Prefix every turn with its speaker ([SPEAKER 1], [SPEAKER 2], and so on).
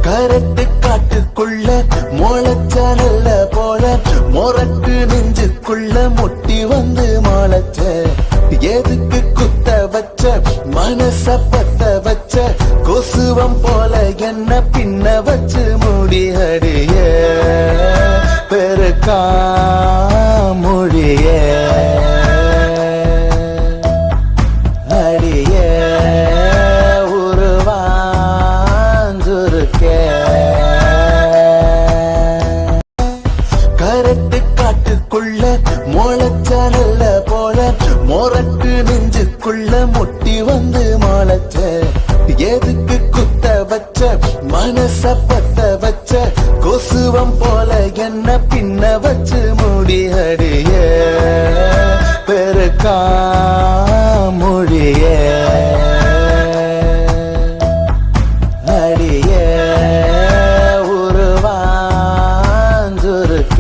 [SPEAKER 1] கரட்டு காட்டுக்குள்ள முளைச்ச நல்ல போல மொரட்டு நெஞ்சுக்குள்ள முட்டி வந்து முளைச்ச எதுக்கு குத்த வச்ச மனச பத்த வச்ச கொசுவம் போல என்ன பின்ன வச்சு முடியடிய பெருக்கா மொழிய அடிய கரட்டு காட்டுக்குள்ள முளைச்ச நல்ல போல மொரட்டு நெஞ்சுக்குள்ள முட்டி வந்து முளைச்ச எதுக்கு குத்த வச்ச மனச பத்த வச்ச கொசுவம் போல என்ன பின்ன வச்சு முடியடிய பெருக்கா மொழிய அடிய உருவாஞ்சுருக்க